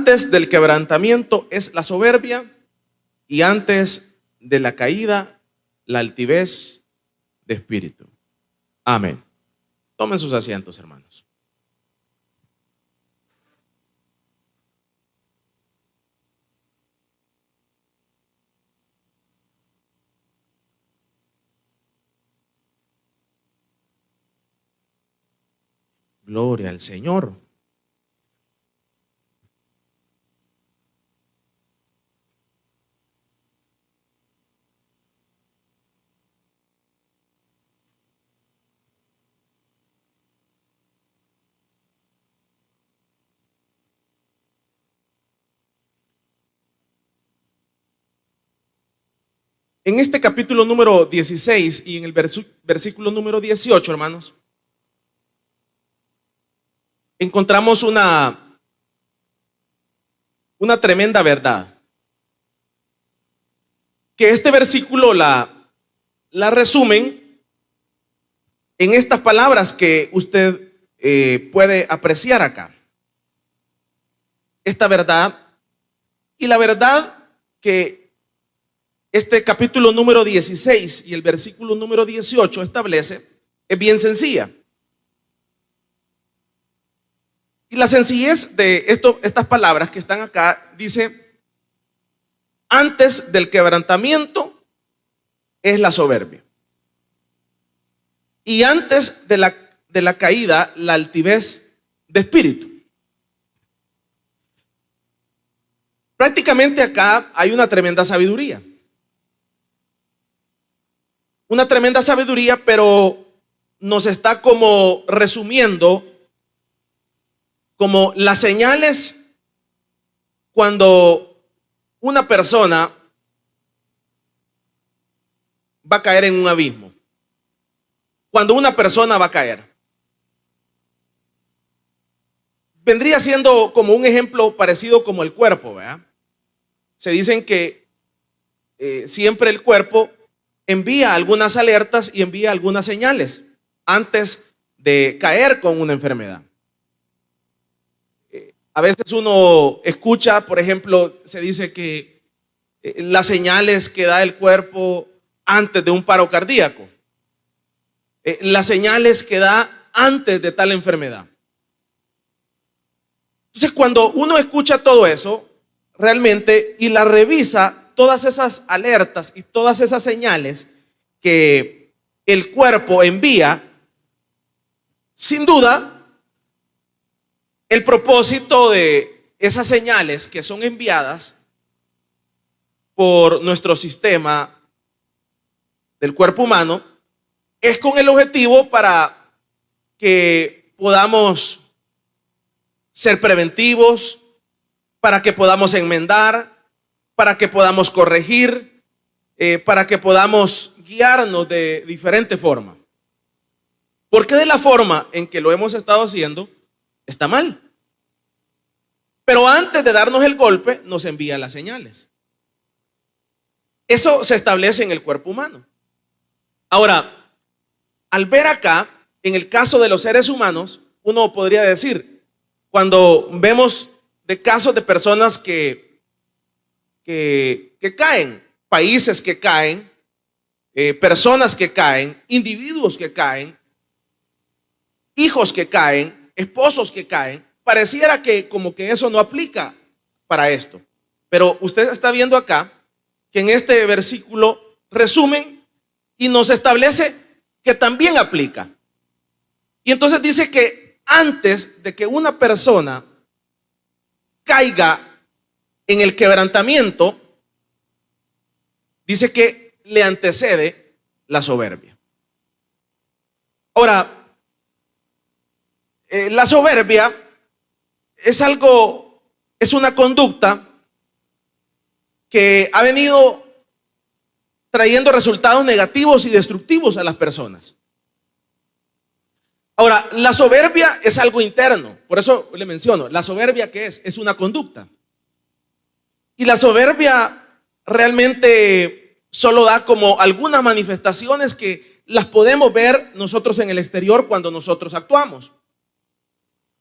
Antes del quebrantamiento es la soberbia, y antes de la caída, la altivez de espíritu. Amén. Tomen sus asientos, hermanos. Gloria al Señor. En este capítulo número 16 y en el versículo número 18, hermanos, encontramos una tremenda verdad. Que este versículo la resumen en estas palabras que usted puede apreciar acá. Esta verdad, y la verdad que este capítulo número 16 y el versículo número 18 establece es bien sencilla. Y la sencillez de estas palabras que están acá dice: antes del quebrantamiento es la soberbia, y antes de la caída, la altivez de espíritu. Prácticamente acá hay una tremenda sabiduría. Una tremenda sabiduría, pero nos está como resumiendo como las señales cuando una persona va a caer en un abismo. Cuando una persona va a caer. Vendría siendo como un ejemplo parecido como el cuerpo, ¿verdad? Se dicen que siempre el cuerpo envía algunas alertas y envía algunas señales antes de caer con una enfermedad. A veces uno escucha, por ejemplo, se dice que las señales que da el cuerpo antes de un paro cardíaco, las señales que da antes de tal enfermedad. Entonces, cuando uno escucha todo eso, realmente, y la revisa, todas esas alertas y todas esas señales que el cuerpo envía, sin duda, el propósito de esas señales que son enviadas por nuestro sistema del cuerpo humano es con el objetivo para que podamos ser preventivos, para que podamos enmendar, para que podamos corregir, para que podamos guiarnos de diferente forma. Porque de la forma en que lo hemos estado haciendo está mal. Pero antes de darnos el golpe, nos envía las señales. Eso se establece en el cuerpo humano. Ahora, al ver acá, en el caso de los seres humanos, uno podría decir, cuando vemos de casos de personas que caen, países que caen, personas que caen, individuos que caen, hijos que caen, esposos que caen, pareciera que como que eso no aplica para esto. Pero usted está viendo acá que en este versículo resumen y nos establece que también aplica. Y entonces dice que antes de que una persona caiga en el quebrantamiento, dice que le antecede la soberbia. Ahora, la soberbia es una conducta que ha venido trayendo resultados negativos y destructivos a las personas. Ahora, la soberbia es algo interno, por eso le menciono, la soberbia ¿qué es? Es una conducta. Y la soberbia realmente solo da como algunas manifestaciones que las podemos ver nosotros en el exterior cuando nosotros actuamos.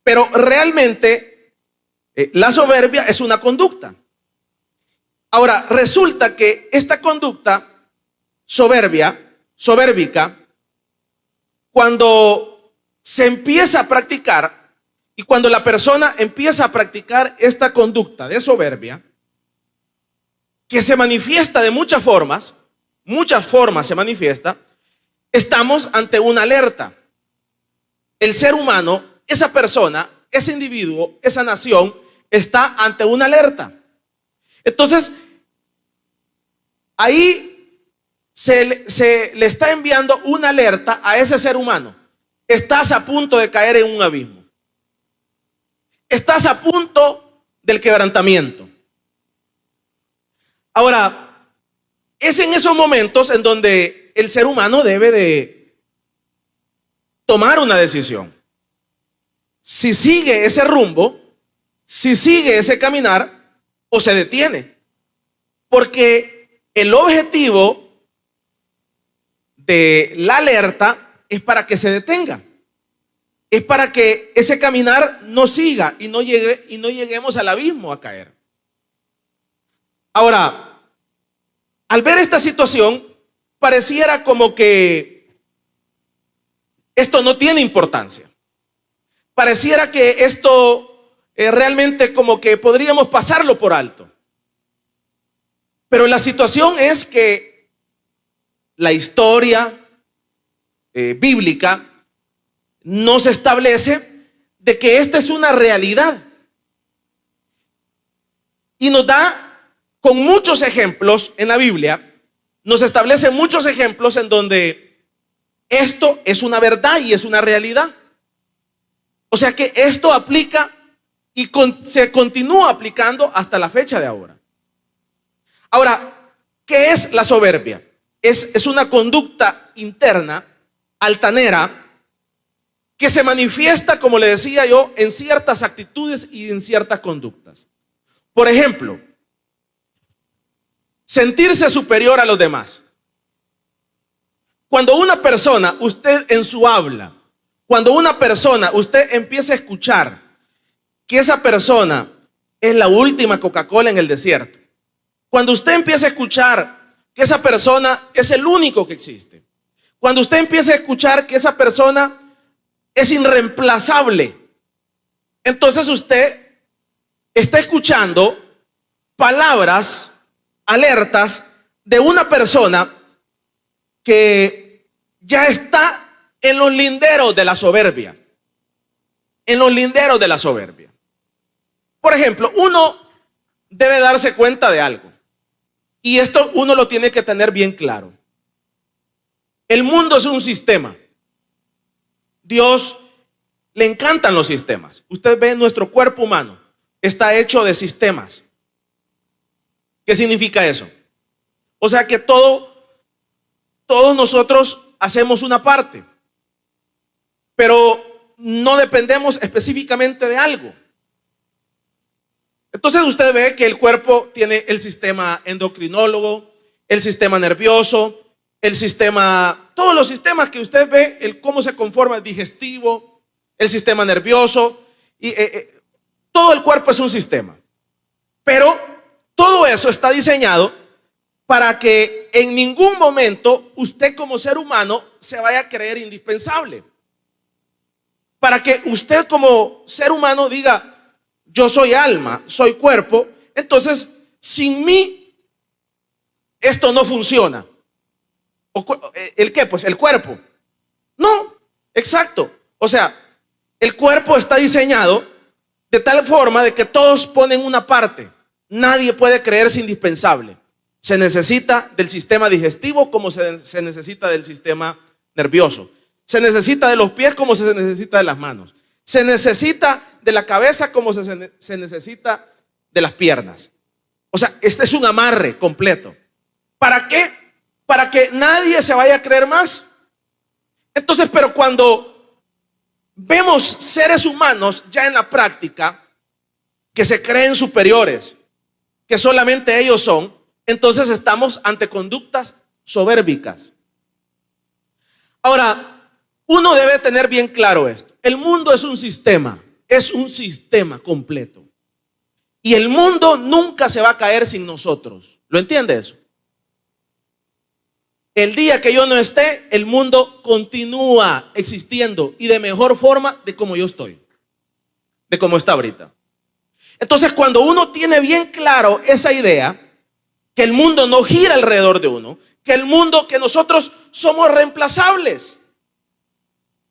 Pero realmente La soberbia es una conducta. Ahora, resulta que esta conducta sobérbica, cuando se empieza a practicar y cuando la persona empieza a practicar esta conducta de soberbia, que se manifiesta de muchas formas se manifiesta, estamos ante una alerta. El ser humano, esa persona, ese individuo, esa nación, está ante una alerta. Entonces, ahí se le está enviando una alerta a ese ser humano. Estás a punto de caer en un abismo. Estás a punto del quebrantamiento. Ahora, es en esos momentos en donde el ser humano debe de tomar una decisión. Si sigue ese rumbo, si sigue ese caminar o se detiene. Porque el objetivo de la alerta es para que se detenga. Es para que ese caminar no siga y no lleguemos al abismo a caer. Ahora, al ver esta situación, pareciera como que esto no tiene importancia. Pareciera que esto realmente como que podríamos pasarlo por alto. Pero la situación es que la historia bíblica nos establece de que esta es una realidad. Y nos da con muchos ejemplos en la Biblia, nos establece muchos ejemplos en donde esto es una verdad y es una realidad. O sea que esto aplica y se continúa aplicando hasta la fecha de ahora. Ahora, ¿qué es la soberbia? Es una conducta interna, altanera, que se manifiesta, como le decía yo, en ciertas actitudes y en ciertas conductas. Por ejemplo, sentirse superior a los demás. Cuando una persona, usted en su habla, cuando una persona, usted empieza a escuchar que esa persona es la última Coca-Cola en el desierto. Cuando usted empieza a escuchar que esa persona es el único que existe. Cuando usted empieza a escuchar que esa persona es irreemplazable. Entonces usted está escuchando palabras, alertas de una persona que ya está en los linderos de la soberbia. En los linderos de la soberbia. Por ejemplo, uno debe darse cuenta de algo. Y esto uno lo tiene que tener bien claro. El mundo es un sistema. Dios le encantan los sistemas. Usted ve nuestro cuerpo humano. Está hecho de sistemas. ¿Qué significa eso? O sea que todos nosotros hacemos una parte, pero no dependemos específicamente de algo. Entonces usted ve que el cuerpo tiene el sistema endocrinólogo, el sistema nervioso, todos los sistemas que usted ve, cómo se conforma el digestivo, el sistema nervioso, y todo el cuerpo es un sistema. Pero todo eso está diseñado para que en ningún momento usted como ser humano se vaya a creer indispensable. Para que usted como ser humano diga, yo soy alma, soy cuerpo, entonces sin mí esto no funciona. ¿El qué? Pues el cuerpo. No, exacto. O sea, el cuerpo está diseñado de tal forma de que todos ponen una parte. Nadie puede creerse indispensable. Se necesita del sistema digestivo como se necesita del sistema nervioso. Se necesita de los pies como se necesita de las manos. Se necesita de la cabeza como se necesita de las piernas. O sea, este es un amarre completo. ¿Para qué? Para que nadie se vaya a creer más. Entonces, pero cuando vemos seres humanos ya en la práctica que se creen superiores, que solamente ellos son, entonces estamos ante conductas soberbicas. Ahora, uno debe tener bien claro esto. El mundo es un sistema completo. Y el mundo nunca se va a caer sin nosotros. ¿Lo entiende eso? El día que yo no esté, el mundo continúa existiendo y de mejor forma de como yo estoy, de como está ahorita. Entonces, cuando uno tiene bien claro esa idea, que el mundo no gira alrededor de uno, que nosotros somos reemplazables.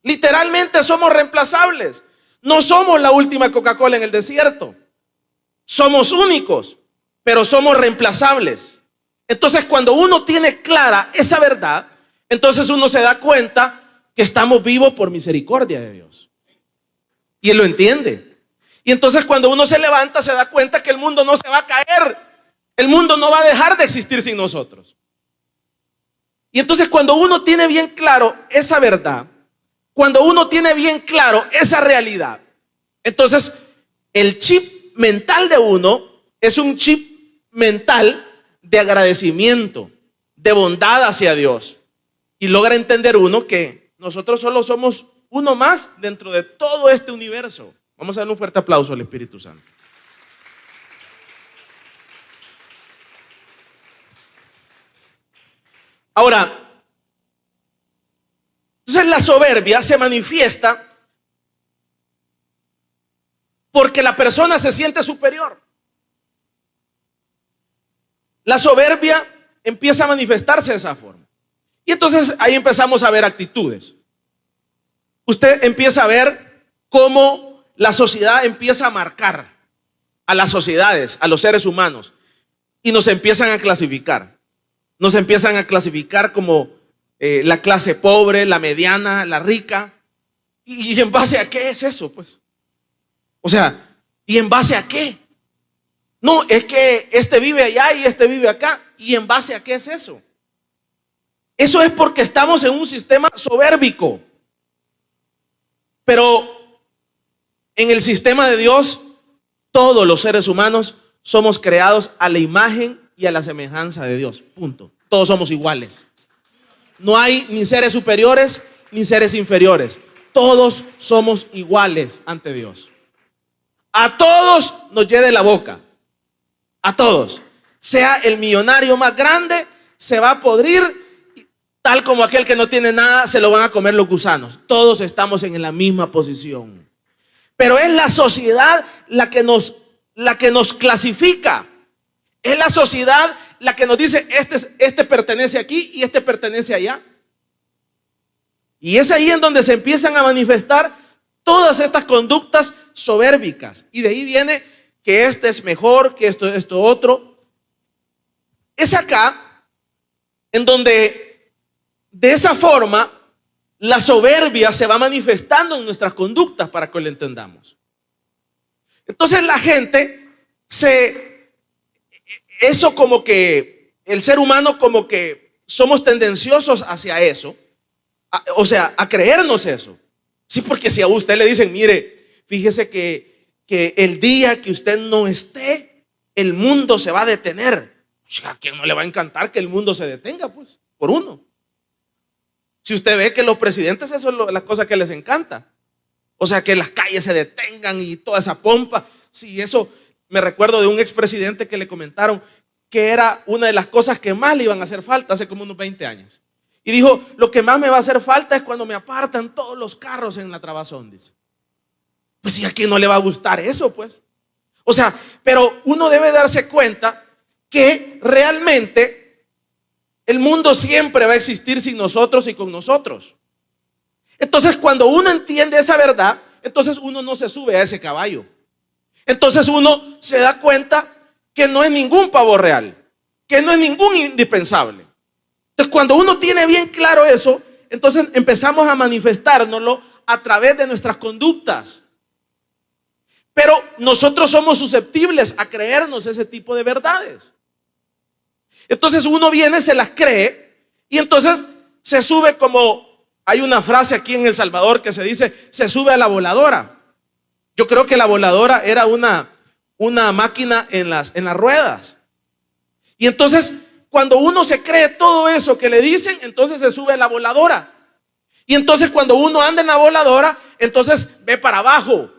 Literalmente somos reemplazables. No somos la última Coca-Cola en el desierto. Somos únicos, pero somos reemplazables. Entonces, cuando uno tiene clara esa verdad, entonces uno se da cuenta que estamos vivos por misericordia de Dios. Y él lo entiende. Y entonces cuando uno se levanta, se da cuenta que el mundo no se va a caer. El mundo no va a dejar de existir sin nosotros. Y entonces cuando uno tiene bien claro esa verdad, cuando uno tiene bien claro esa realidad, entonces el chip mental de uno es un chip mental de agradecimiento, de bondad hacia Dios. Y logra entender uno que nosotros solo somos uno más dentro de todo este universo. Vamos a darle un fuerte aplauso al Espíritu Santo. Ahora, entonces la soberbia se manifiesta porque la persona se siente superior. La soberbia empieza a manifestarse de esa forma. Y entonces ahí empezamos a ver actitudes. Usted empieza a ver cómo la sociedad empieza a marcar a las sociedades, a los seres humanos, y nos empiezan a clasificar. Nos empiezan a clasificar como la clase pobre, la mediana, la rica. ¿Y en base a qué es eso, pues? O sea, ¿y en base a qué? No, es que este vive allá y este vive acá. ¿Y en base a qué es eso? Eso es porque estamos en un sistema sobérbico. Pero en el sistema de Dios, todos los seres humanos somos creados a la imagen y a la semejanza de Dios. Punto. Todos somos iguales. No hay ni seres superiores ni seres inferiores. Todos somos iguales ante Dios. A todos nos llena la boca. A todos. Sea el millonario más grande, se va a podrir, tal como aquel que no tiene nada, se lo van a comer los gusanos. Todos estamos en la misma posición. Pero es la sociedad la que nos clasifica. Es la sociedad la que nos dice, este pertenece aquí y este pertenece allá. Y es ahí en donde se empiezan a manifestar todas estas conductas soberbicas. Y de ahí viene que este es mejor, que esto otro. Es acá en donde de esa forma la soberbia se va manifestando en nuestras conductas para que lo entendamos. Entonces la gente eso como que el ser humano como que somos tendenciosos hacia eso, a creernos eso. Sí, porque si a usted le dicen, mire, fíjese que el día que usted no esté, el mundo se va a detener. ¿A quién no le va a encantar que el mundo se detenga? Pues, por uno. Si usted ve que los presidentes, eso es la cosa que les encanta. O sea, que las calles se detengan y toda esa pompa. Sí, eso me recuerdo de un expresidente que le comentaron que era una de las cosas que más le iban a hacer falta hace como unos 20 años. Y dijo, lo que más me va a hacer falta es cuando me apartan todos los carros en la Trabazón, dice. Pues si a quién no le va a gustar eso, pues. O sea, pero uno debe darse cuenta que realmente el mundo siempre va a existir sin nosotros y con nosotros. Entonces, cuando uno entiende esa verdad, entonces uno no se sube a ese caballo. Entonces uno se da cuenta que no es ningún pavo real, que no es ningún indispensable. Entonces, cuando uno tiene bien claro eso, entonces empezamos a manifestárnoslo a través de nuestras conductas. Pero nosotros somos susceptibles a creernos ese tipo de verdades. Entonces uno viene, se las cree y entonces se sube, como hay una frase aquí en El Salvador que se dice, se sube a la voladora. Yo creo que la voladora era una máquina en las ruedas. Y entonces cuando uno se cree todo eso que le dicen, entonces se sube a la voladora. Y entonces cuando uno anda en la voladora, entonces ve para abajo.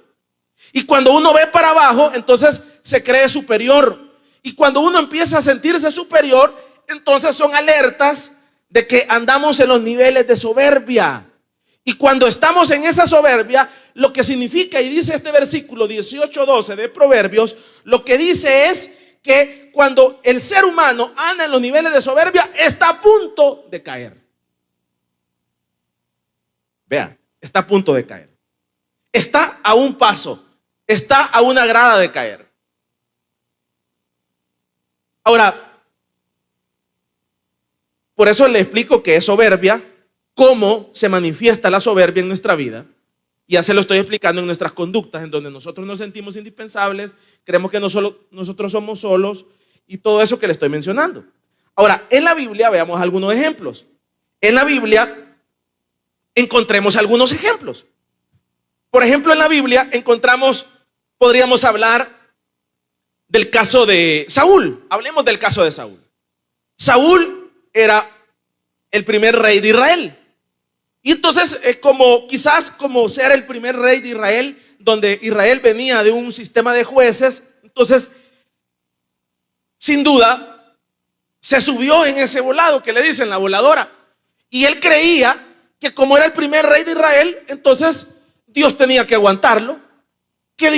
Y cuando uno ve para abajo, entonces se cree superior. Y cuando uno empieza a sentirse superior, entonces son alertas de que andamos en los niveles de soberbia. Y cuando estamos en esa soberbia, lo que significa, y dice este versículo 18:12 de Proverbios, lo que dice es que cuando el ser humano anda en los niveles de soberbia, está a punto de caer. Vean, está a punto de caer. Está a un paso, está a una grada de caer. Ahora, por eso le explico qué es soberbia, cómo se manifiesta la soberbia en nuestra vida. Ya se lo estoy explicando en nuestras conductas, en donde nosotros nos sentimos indispensables, creemos que nosotros somos solos y todo eso que le estoy mencionando. Ahora, en la Biblia veamos algunos ejemplos. En la Biblia encontremos algunos ejemplos. Por ejemplo, en la Biblia podríamos hablar del caso de Saúl. Hablemos del caso de Saúl. Saúl era el primer rey de Israel. Y entonces es quizás como ser el primer rey de Israel, donde Israel venía de un sistema de jueces. Entonces, sin duda, se subió en ese volado que le dicen la voladora. Y él creía que como era el primer rey de Israel, entonces Dios tenía que aguantarlo. Que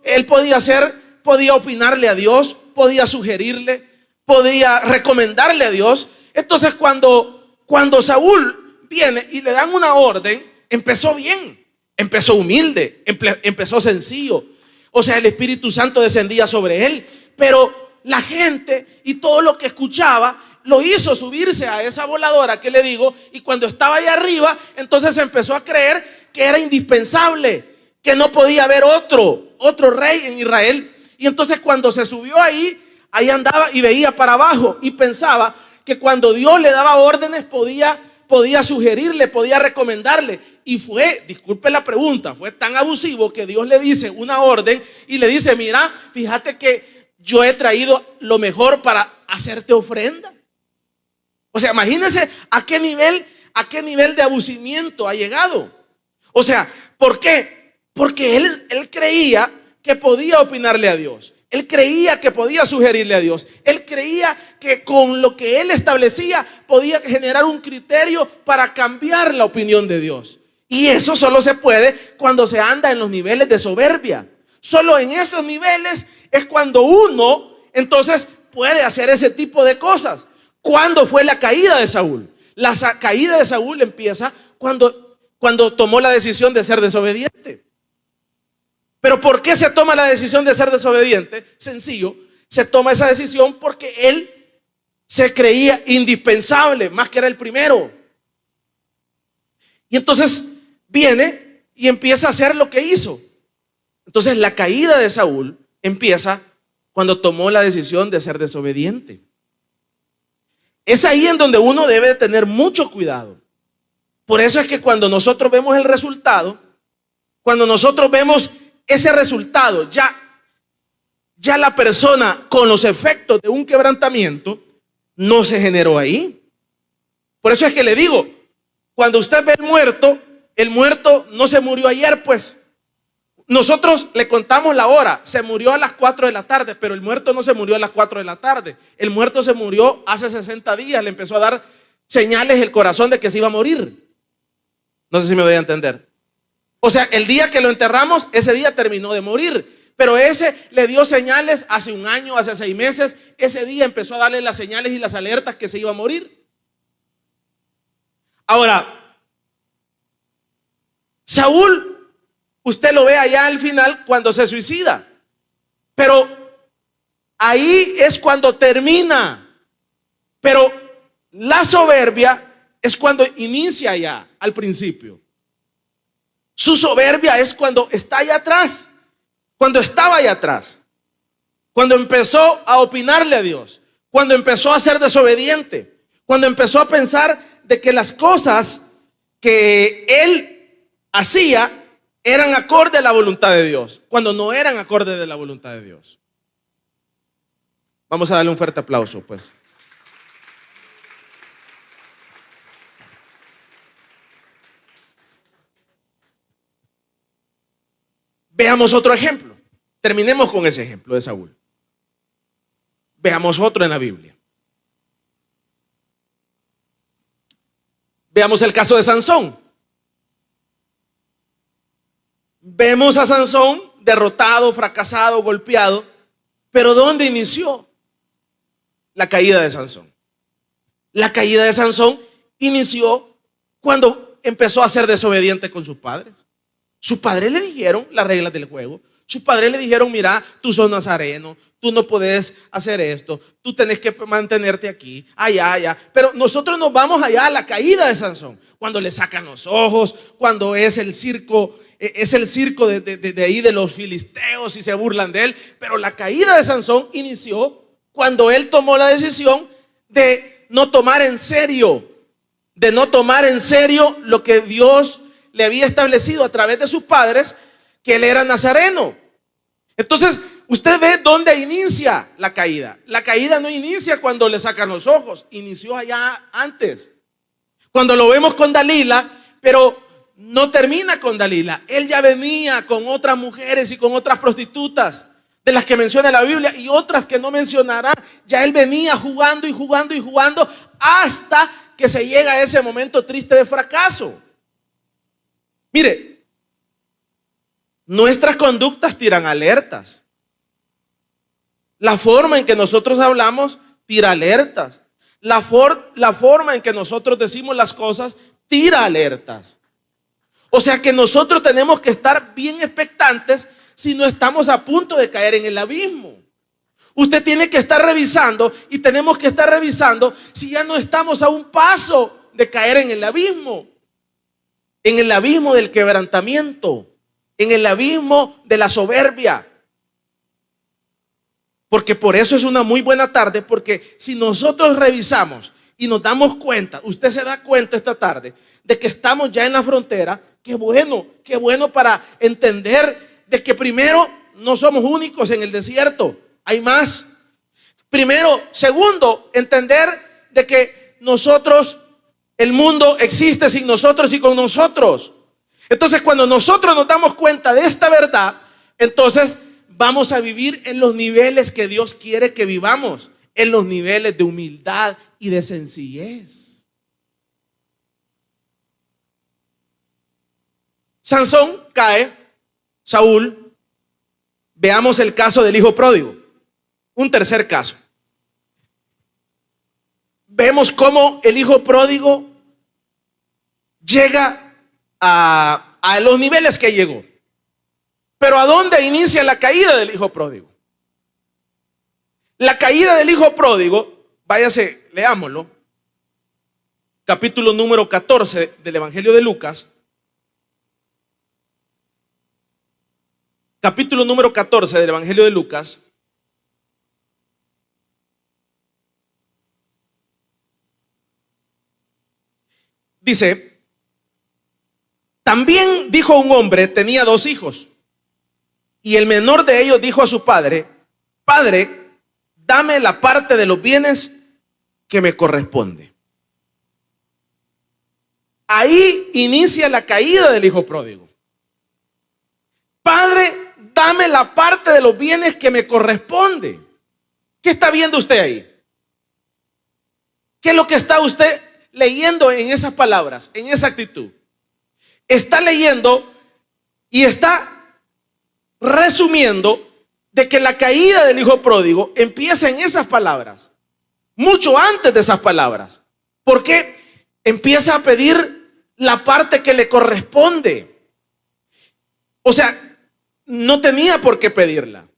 él podía opinarle a Dios, podía sugerirle, podía recomendarle a Dios. Entonces cuando Saúl viene y le dan una orden, empezó bien, empezó humilde, empezó sencillo. O sea, el Espíritu Santo descendía sobre él, pero la gente y todo lo que escuchaba lo hizo subirse a esa voladora que le digo, y cuando estaba allá arriba, entonces empezó a creer que era indispensable, que no podía haber otro rey en Israel. Y entonces cuando se subió ahí andaba y veía para abajo y pensaba que cuando Dios le daba órdenes podía sugerirle, podía recomendarle. Y disculpe la pregunta, fue tan abusivo que Dios le dice una orden y le dice: mira, fíjate que yo he traído lo mejor para hacerte ofrenda. O sea, imagínense a qué nivel de abusiamiento ha llegado. O sea, ¿por qué? Porque él creía que podía opinarle a Dios. Él creía que podía sugerirle a Dios. Él creía que con lo que él establecía podía generar un criterio para cambiar la opinión de Dios. Y eso solo se puede cuando se anda en los niveles de soberbia. Solo en esos niveles es cuando uno entonces puede hacer ese tipo de cosas. ¿Cuándo fue la caída de Saúl? La caída de Saúl empieza cuando tomó la decisión de ser desobediente. Pero ¿por qué se toma la decisión de ser desobediente? Sencillo, se toma esa decisión porque él se creía indispensable, más que era el primero. Y entonces viene y empieza a hacer lo que hizo. Entonces la caída de Saúl empieza cuando tomó la decisión de ser desobediente. Es ahí en donde uno debe tener mucho cuidado. Por eso es que cuando nosotros vemos el resultado, cuando nosotros vemos ese resultado, ya la persona con los efectos de un quebrantamiento no se generó ahí. Por eso es que le digo, cuando usted ve el muerto no se murió ayer, pues. Nosotros le contamos la hora, se murió a las 4 de la tarde, pero el muerto no se murió a las 4 de la tarde. El muerto se murió hace 60 días, le empezó a dar señales el corazón de que se iba a morir. No sé si me voy a entender. O sea, el día que lo enterramos, ese día terminó de morir. Pero ese le dio señales hace un año, hace 6 meses. Ese día empezó a darle las señales y las alertas que se iba a morir. Ahora, Saúl, usted lo ve allá al final cuando se suicida. Pero ahí es cuando termina. Pero la soberbia es cuando inicia ya al principio. Su soberbia es cuando está allá atrás, cuando estaba allá atrás, cuando empezó a opinarle a Dios, cuando empezó a ser desobediente, cuando empezó a pensar de que las cosas que él hacía eran acorde a la voluntad de Dios, cuando no eran acorde de la voluntad de Dios. Vamos a darle un fuerte aplauso, pues. Veamos otro ejemplo. Terminemos con ese ejemplo de Saúl. Veamos otro en la Biblia. Veamos el caso de Sansón. Vemos a Sansón derrotado, fracasado, golpeado. Pero ¿dónde inició la caída de Sansón? La caída de Sansón inició cuando empezó a ser desobediente con sus padres. Sus padres le dijeron las reglas del juego. Sus padres le dijeron: mira, tú sos nazareno, tú no puedes hacer esto, tú tenés que mantenerte aquí, allá, allá. Pero nosotros nos vamos allá a la caída de Sansón, cuando le sacan los ojos, cuando es el circo de ahí de los filisteos y se burlan de él. Pero la caída de Sansón inició cuando él tomó la decisión de no tomar en serio lo que Dios le había establecido a través de sus padres, que él era nazareno. Entonces, usted ve dónde inicia la caída. La caída no inicia cuando le sacan los ojos, inició allá antes. Cuando lo vemos con Dalila, pero no termina con Dalila. Él ya venía con otras mujeres y con otras prostitutas, de las que menciona la Biblia y otras que no mencionará. Ya él venía jugando y jugando y jugando hasta que se llega a ese momento triste de fracaso. Mire, nuestras conductas tiran alertas. La forma en que nosotros hablamos tira alertas. La forma en que nosotros decimos las cosas tira alertas. O sea que nosotros tenemos que estar bien expectantes si no estamos a punto de caer en el abismo. Usted tiene que estar revisando, y tenemos que estar revisando si ya no estamos a un paso de caer en el abismo del quebrantamiento, en el abismo de la soberbia. Porque por eso es una muy buena tarde, porque si nosotros revisamos y nos damos cuenta, usted se da cuenta esta tarde de que estamos ya en la frontera. Qué bueno para entender de que primero no somos únicos en el desierto, hay más. Primero, segundo, entender de que nosotros, el mundo existe sin nosotros y con nosotros. Entonces, cuando nosotros nos damos cuenta de esta verdad, entonces vamos a vivir en los niveles que Dios quiere que vivamos, en los niveles de humildad y de sencillez. Sansón cae, Saúl. Veamos el caso del hijo pródigo. Un tercer caso. Vemos cómo el hijo pródigo llega a los niveles que llegó. Pero ¿a dónde inicia la caída del hijo pródigo? La caída del hijo pródigo, váyase, leámoslo. Capítulo número 14 del Evangelio de Lucas. Capítulo número 14 del Evangelio de Lucas. Dice: también dijo un hombre, tenía 2 hijos, y el menor de ellos dijo a su padre: Padre, dame la parte de los bienes que me corresponde. Ahí inicia la caída del hijo pródigo. Padre, dame la parte de los bienes que me corresponde. ¿Qué está viendo usted ahí? ¿Qué es lo que está usted leyendo en esas palabras, en esa actitud? Está leyendo y está resumiendo de que la caída del hijo pródigo empieza en esas palabras, mucho antes de esas palabras, porque empieza a pedir la parte que le corresponde. O sea, no tenía por qué pedirla.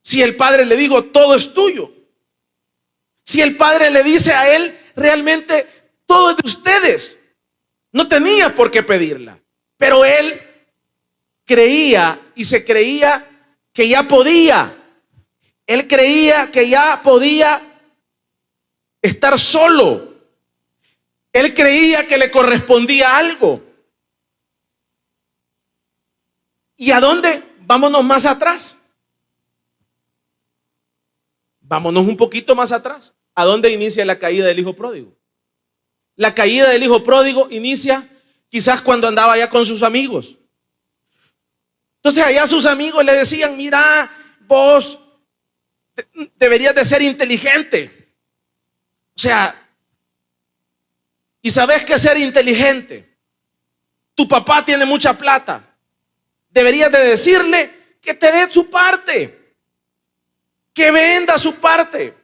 Si el padre le dijo: todo es tuyo. Si el padre le dice a él: realmente todo es de ustedes, no tenía por qué pedirla. Pero él creía y se creía que ya podía. Él creía que ya podía estar solo. Él creía que le correspondía algo. ¿Y a dónde? Vámonos más atrás. Vámonos un poquito más atrás. ¿A dónde inicia la caída del hijo pródigo? La caída del hijo pródigo inicia quizás cuando andaba ya con sus amigos. Entonces allá sus amigos le decían, mira, vos deberías de ser inteligente. O sea, y sabes que ser inteligente. Tu papá tiene mucha plata. Deberías de decirle que te dé su parte, que venda su parte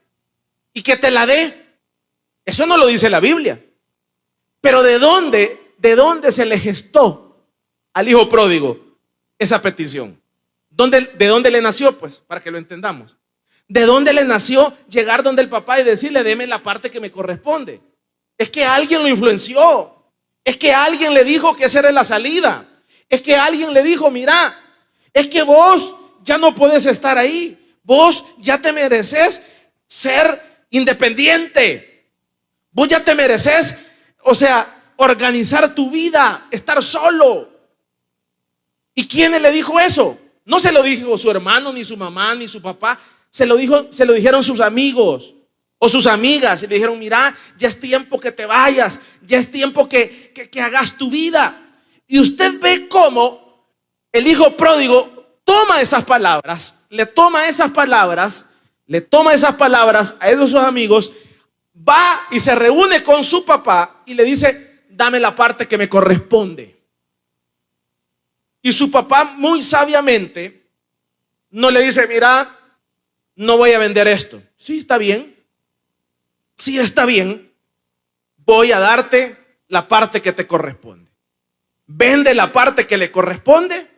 y que te la dé. Eso no lo dice la Biblia. Pero ¿de dónde se le gestó al hijo pródigo esa petición? ¿De dónde le nació? Pues, para que lo entendamos. ¿De dónde le nació llegar donde el papá y decirle, deme la parte que me corresponde? Es que alguien lo influenció. Es que alguien le dijo que esa era la salida. Es que alguien le dijo, mira, es que vos ya no puedes estar ahí. Vos ya te mereces ser independiente. Vos ya te mereces, o sea, organizar tu vida, estar solo. ¿Y quién le dijo eso? No se lo dijo su hermano, ni su mamá, ni su papá. Se lo dijeron sus amigos o sus amigas. Y le dijeron, mira, ya es tiempo que te vayas. Ya es tiempo que hagas tu vida. Y usted ve cómo el hijo pródigo toma esas palabras, le toma esas palabras a esos sus amigos, va y se reúne con su papá y le dice, dame la parte que me corresponde. Y su papá muy sabiamente no le dice, mira, no voy a vender esto. Sí, está bien. Sí, está bien. Voy a darte la parte que te corresponde. Vende la parte que le corresponde.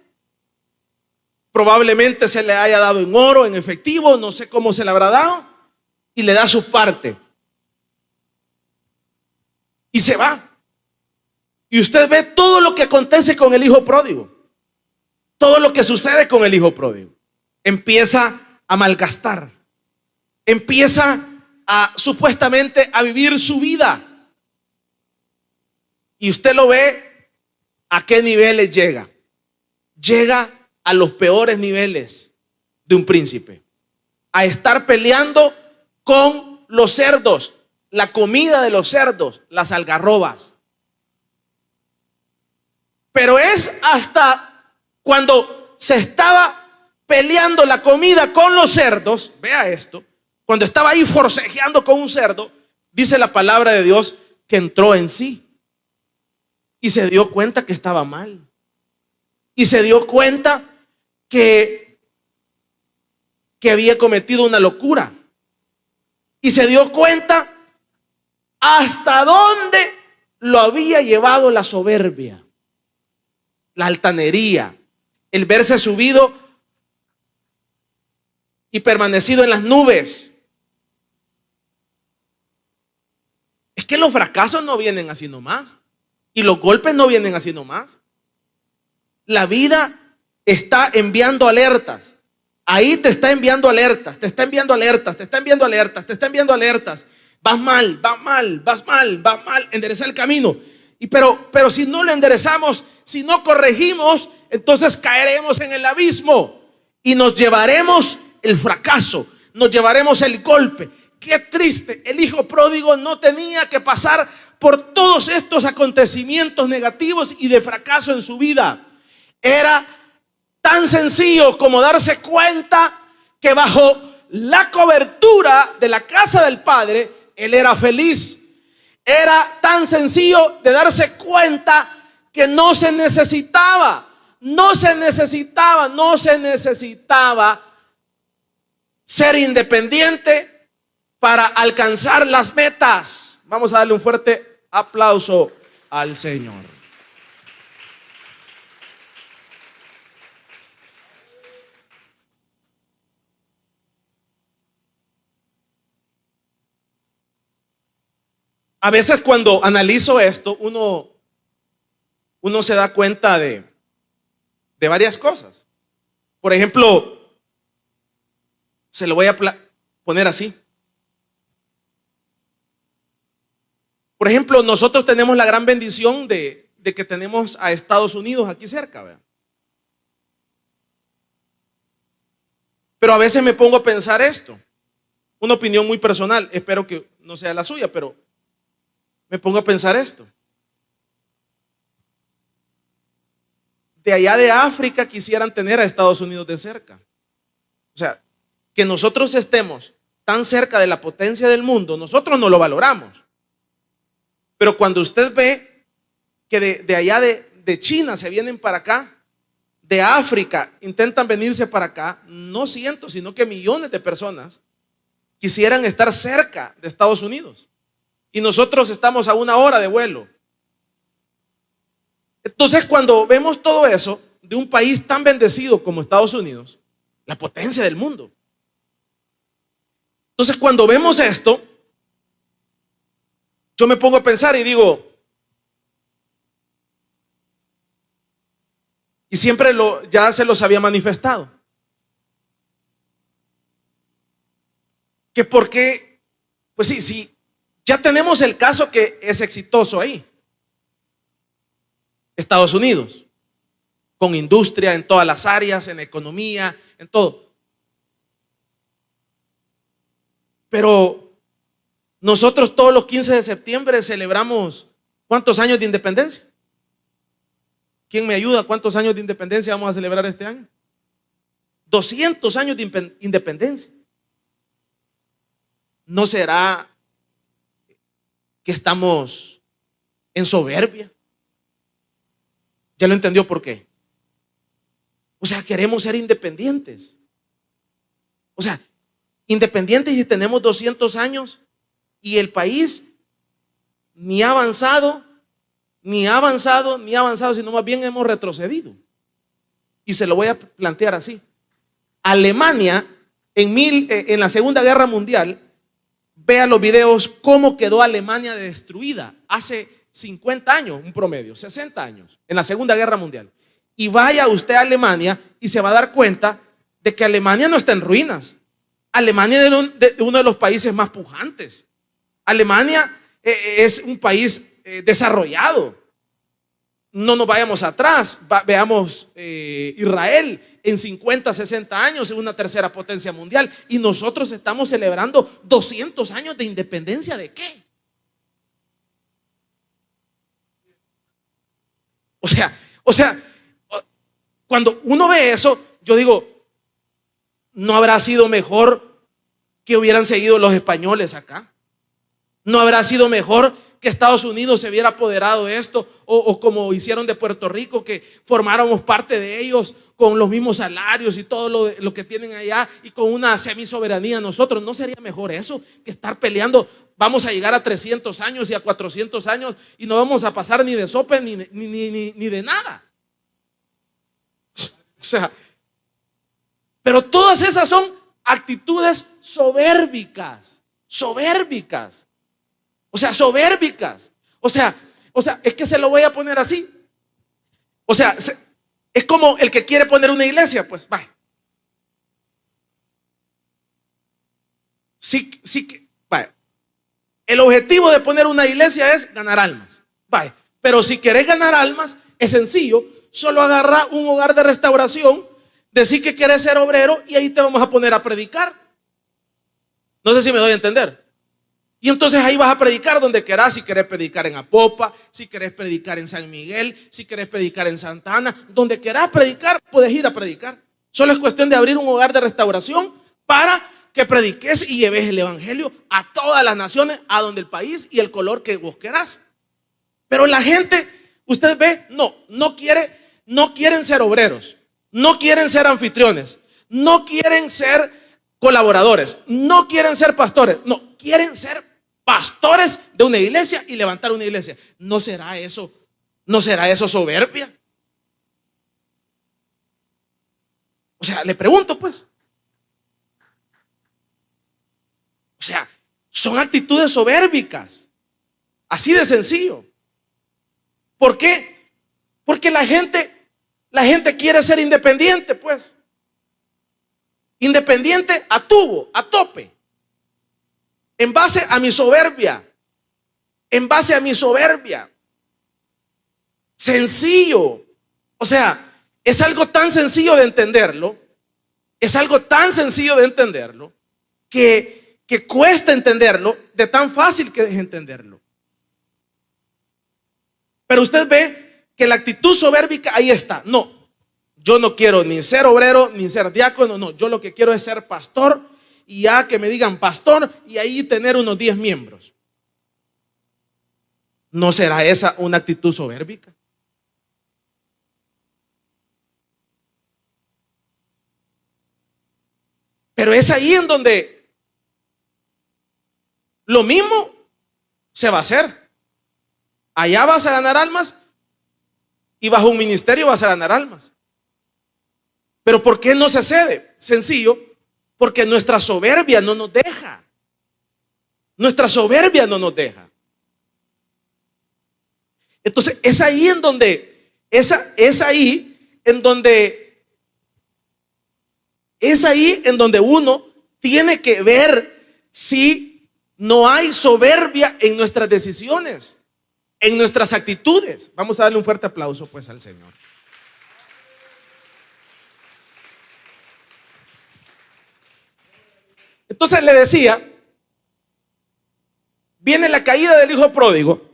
Probablemente se le haya dado en oro, en efectivo, no sé cómo se le habrá dado. Y le da su parte. Y se va. Y usted ve todo lo que acontece con el hijo pródigo. Todo lo que sucede con el hijo pródigo. Empieza a malgastar. Empieza supuestamente a vivir su vida. Y usted lo ve a qué niveles llega. Llega a los peores niveles de un príncipe. A estar peleando con los cerdos, la comida de los cerdos, las algarrobas. Pero es hasta cuando se estaba peleando la comida con los cerdos, vea esto, cuando estaba ahí forcejeando con un cerdo, dice la palabra de Dios que entró en sí y se dio cuenta que estaba mal. Y se dio cuenta que había cometido una locura. Y se dio cuenta hasta dónde lo había llevado la soberbia, la altanería, el verse subido y permanecido en las nubes. Es que los fracasos no vienen así nomás. Y los golpes no vienen así nomás. La vida está enviando alertas. Ahí te está enviando alertas, te está enviando alertas, te está enviando alertas, te está enviando alertas. Vas mal, vas mal, vas mal, vas mal. Endereza el camino. Pero si no lo enderezamos, si no corregimos, entonces caeremos en el abismo y nos llevaremos el fracaso, nos llevaremos el golpe. Qué triste, el hijo pródigo no tenía que pasar por todos estos acontecimientos negativos y de fracaso en su vida. Era tan sencillo como darse cuenta que bajo la cobertura de la casa del Padre, él era feliz. Era tan sencillo de darse cuenta que no se necesitaba ser independiente para alcanzar las metas. Vamos a darle un fuerte aplauso al Señor. A veces cuando analizo esto, uno se da cuenta de varias cosas. Por ejemplo, se lo voy a poner así. Por ejemplo, nosotros tenemos la gran bendición de que tenemos a Estados Unidos aquí cerca, ¿verdad? Pero a veces me pongo a pensar esto. Una opinión muy personal, espero que no sea la suya, pero me pongo a pensar esto. de allá de África quisieran tener a Estados Unidos de cerca. O sea, que nosotros estemos tan cerca de la potencia del mundo, nosotros no lo valoramos. Pero cuando usted ve que de allá de China se vienen para acá, de África intentan venirse para acá, no cientos, sino que millones de personas quisieran estar cerca de Estados Unidos. Y nosotros estamos a 1 hora de vuelo. Entonces, cuando vemos todo eso de un país tan bendecido como Estados Unidos, la potencia del mundo. Entonces, cuando vemos esto, yo me pongo a pensar y digo, y siempre ya se los había manifestado, que porque, pues sí, ya tenemos el caso que es exitoso ahí, Estados Unidos, con industria en todas las áreas, en economía, en todo. Pero nosotros todos los 15 de septiembre celebramos ¿cuántos años de independencia? ¿Quién me ayuda? ¿Cuántos años de independencia vamos a celebrar este año? 200 años de independencia. ¿No será que estamos en soberbia? ¿Ya lo entendió por qué? O sea, queremos ser independientes. O sea, independientes y tenemos 200 años y el país ni ha avanzado, sino más bien hemos retrocedido. Y se lo voy a plantear así. Alemania, en la Segunda Guerra Mundial, vea los videos cómo quedó Alemania destruida hace 50 años, un promedio, 60 años, en la Segunda Guerra Mundial. Y vaya usted a Alemania y se va a dar cuenta de que Alemania no está en ruinas. Alemania es uno de los países más pujantes. Alemania es un país desarrollado. No nos vayamos atrás, veamos Israel en 50, 60 años es una tercera potencia mundial y nosotros estamos celebrando 200 años de independencia. ¿De qué? O sea, cuando uno ve eso, yo digo, ¿no habrá sido mejor que hubieran seguido los españoles acá? ¿No habrá sido mejor que Estados Unidos se hubiera apoderado de esto? O como hicieron de Puerto Rico, que formáramos parte de ellos con los mismos salarios y todo lo que tienen allá y con una semisoberanía nosotros. ¿No sería mejor eso que estar peleando? Vamos a llegar a 300 años y a 400 años y no vamos a pasar ni de sope ni de nada. O sea, pero todas esas son actitudes soberbicas. O sea, soberbicas. O sea, es que se lo voy a poner así. O sea, es como el que quiere poner una iglesia, pues, vaya. Vaya. El objetivo de poner una iglesia es ganar almas. Vaya. Pero si querés ganar almas, es sencillo. Solo agarra un hogar de restauración, decir que querés ser obrero y ahí te vamos a poner a predicar. No sé si me doy a entender. Y entonces ahí vas a predicar donde querás, si querés predicar en Apopa, si querés predicar en San Miguel, si querés predicar en Santa Ana, donde querás predicar, puedes ir a predicar. Solo es cuestión de abrir un hogar de restauración para que prediques y lleves el evangelio a todas las naciones, a donde el país y el color que vos querás. Pero la gente, usted ve, no quieren ser obreros, no quieren ser anfitriones, no quieren ser colaboradores, no quieren ser pastores, no, quieren ser pastores de una iglesia y levantar una iglesia. ¿No será eso soberbia? O sea, le pregunto pues. O sea, son actitudes soberbicas. Así de sencillo. ¿Por qué? Porque la gente quiere ser independiente, pues. Independiente a tubo, a tope. En base a mi soberbia. Sencillo. O sea, es algo tan sencillo de entenderlo. Que cuesta entenderlo, de tan fácil que es entenderlo. Pero usted ve que la actitud soberbica ahí está. No, yo no quiero ni ser obrero ni ser diácono, no, yo lo que quiero es ser pastor y ya que me digan pastor y ahí tener unos 10 miembros. ¿No será esa una actitud soberbica? Pero es ahí en donde lo mismo se va a hacer. Allá vas a ganar almas y bajo un ministerio vas a ganar almas. Pero ¿por qué no se cede? Sencillo, porque nuestra soberbia no nos deja. Nuestra soberbia no nos deja. Entonces es ahí en donde, es ahí en donde uno tiene que ver si no hay soberbia en nuestras decisiones, en nuestras actitudes. Vamos a darle un fuerte aplauso pues al Señor. Entonces le decía, viene la caída del hijo pródigo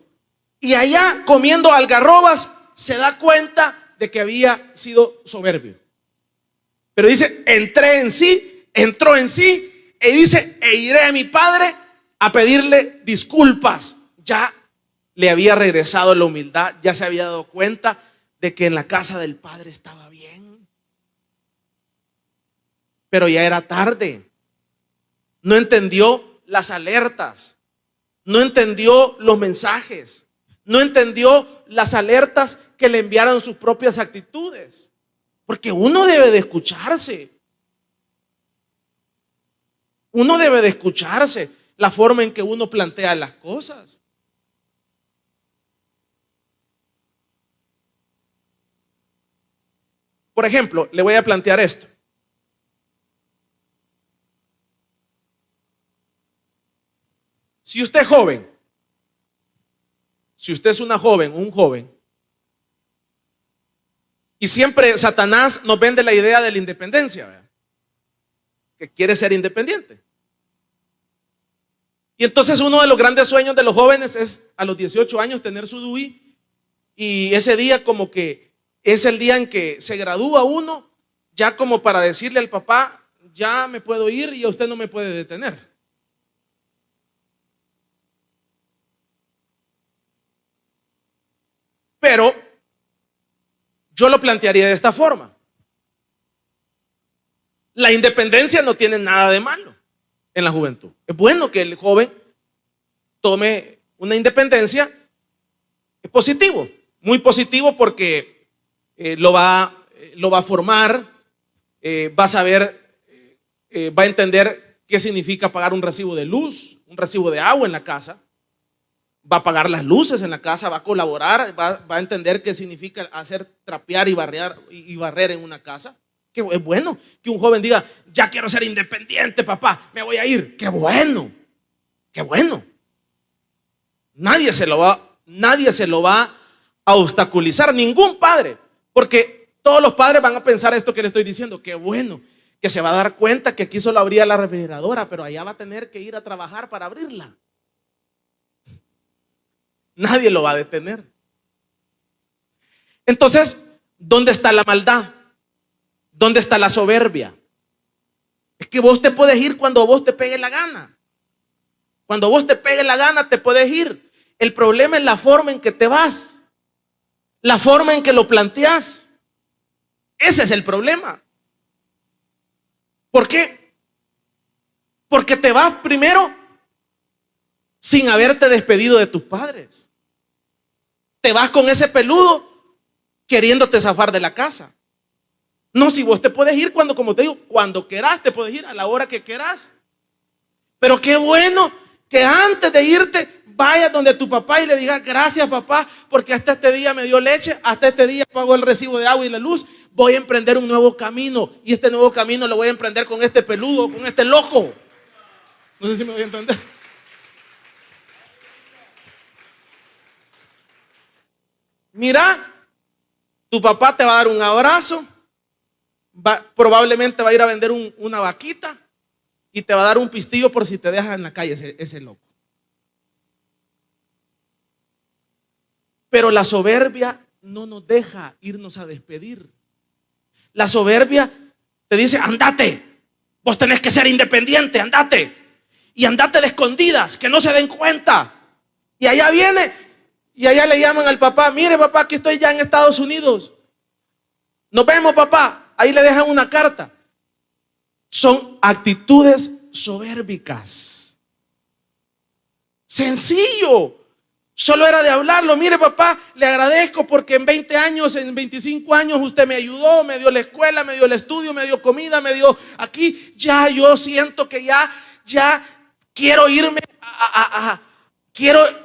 y allá comiendo algarrobas se da cuenta de que había sido soberbio. Pero dice, entró en sí y dice, e iré a mi padre a pedirle disculpas. Ya le había regresado la humildad, ya se había dado cuenta de que en la casa del padre estaba bien. Pero ya era tarde. No entendió las alertas, no entendió los mensajes, no entendió las alertas que le enviaron sus propias actitudes. Porque uno debe de escucharse. Uno debe de escucharse la forma en que uno plantea las cosas. Por ejemplo, le voy a plantear esto. Si usted es joven, si usted es una joven, un joven, y siempre Satanás nos vende la idea de la independencia, ¿verdad? Que quiere ser independiente. Y entonces uno de los grandes sueños de los jóvenes es a los 18 años tener su DUI, y ese día como que es el día en que se gradúa uno, ya como para decirle al papá, ya me puedo ir y usted no me puede detener. Pero yo lo plantearía de esta forma. La independencia no tiene nada de malo en la juventud. Es bueno que el joven tome una independencia. Es positivo, muy positivo, porque lo va a formar, va a saber, va a entender qué significa pagar un recibo de luz, un recibo de agua en la casa. Va a pagar las luces en la casa, va a colaborar, va a entender qué significa hacer trapear y barrer en una casa. Que es bueno que un joven diga, ya quiero ser independiente, papá, me voy a ir. Qué bueno, qué bueno. Nadie se lo va a obstaculizar, ningún padre, porque todos los padres van a pensar esto que le estoy diciendo. Qué bueno, que se va a dar cuenta que aquí solo abría la refrigeradora, pero allá va a tener que ir a trabajar para abrirla. Nadie lo va a detener. Entonces, ¿dónde está la maldad? ¿Dónde está la soberbia? Es que vos te puedes ir cuando vos te pegue la gana. Cuando vos te pegue la gana te puedes ir. El problema es la forma en que te vas, la forma en que lo planteas. Ese es el problema. ¿Por qué? Porque te vas primero sin haberte despedido de tus padres. Te vas con ese peludo queriéndote zafar de la casa. No, si vos te puedes ir cuando, como te digo, cuando querás te puedes ir a la hora que querás. Pero qué bueno que antes de irte vayas donde tu papá y le digas, gracias papá, porque hasta este día me dio leche, hasta este día pagó el recibo de agua y la luz. Voy a emprender un nuevo camino, y este nuevo camino lo voy a emprender con este peludo, con este loco. No sé si me voy a entender. Mira, tu papá te va a dar un abrazo, probablemente va a ir a vender una vaquita y te va a dar un pistillo por si te dejas en la calle ese loco. Pero la soberbia no nos deja irnos a despedir. La soberbia te dice: andate, vos tenés que ser independiente, andate. Y andate de escondidas, que no se den cuenta. Y allá viene, y allá le llaman al papá: mire papá, aquí estoy ya en Estados Unidos. Nos vemos papá. Ahí le dejan una carta. Son actitudes soberbicas. Sencillo. Solo era de hablarlo. Mire papá, le agradezco porque en 20 años, en 25 años usted me ayudó, me dio la escuela, me dio el estudio, me dio comida, me dio aquí. Ya yo siento que ya quiero irme